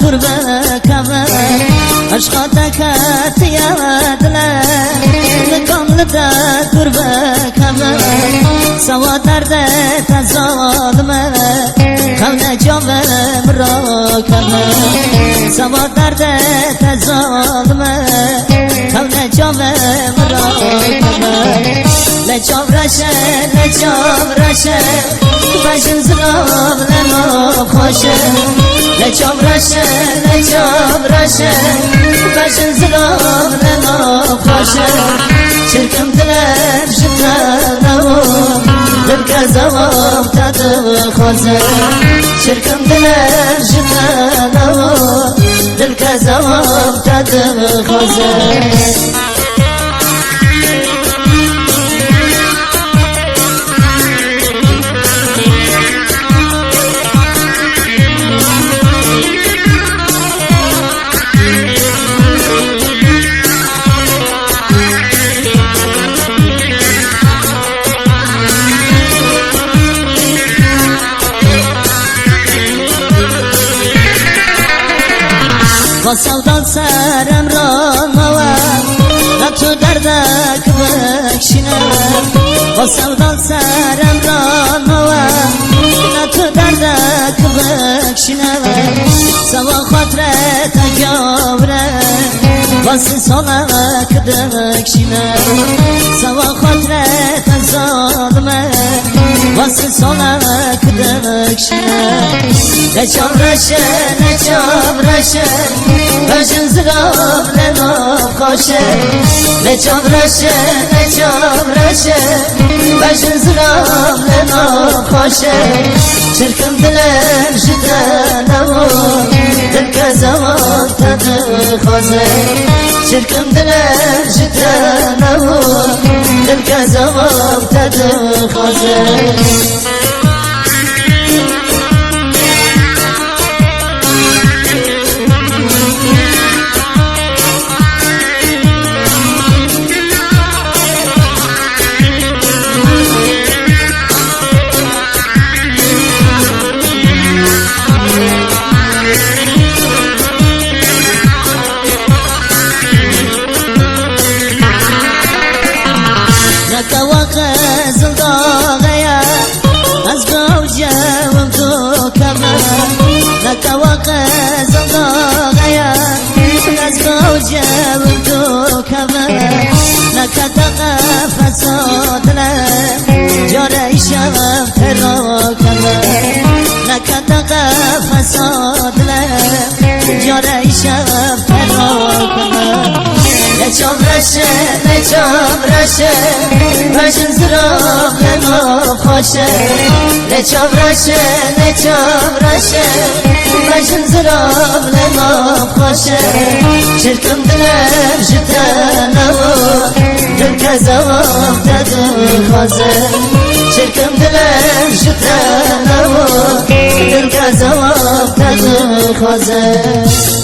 دور بکمه عشقاتك تيادنا لكم لدى دور بكمه سوا درد تظالمه خلنا جوه مراكمه سوا درد تظالمه خلنا جوه مراكمه لجاب رشه بجن زراب لنا خوشه لجاب رشه بجن زراب لنا خوشه شركم دلم شتانو دلك زوام تدو خوزه شركم دلم شتانو دلك زوام تدو خوزه وصلدان سرم رانوا نتو دردك بکشینم وصلدان سرم رانوا نتو دردك بکشینم سوا خاطرت اگابره واسه سالک دکشینم سوا خاطرت ظالمه واسه سالک دکشینم لجام رشه بجن زراب لنا خوشه لجام رشه بجن زراب لنا خوشه شركم دلم جدانو دلك زمان تدو خوزه شركم دلم جدانو دلك زمان تدو خوزه نكتق فسادنا جاري شام تراكنا نكتق فسادنا جاري شام تراكنا لجام رشه بجن زراب لنا خوشه لجام رشه بجن زراب لنا خوشه شركم دلم جدانو دلك زوام تدو خوزه شركم دلم جدانو دلك زوام تدو خوزه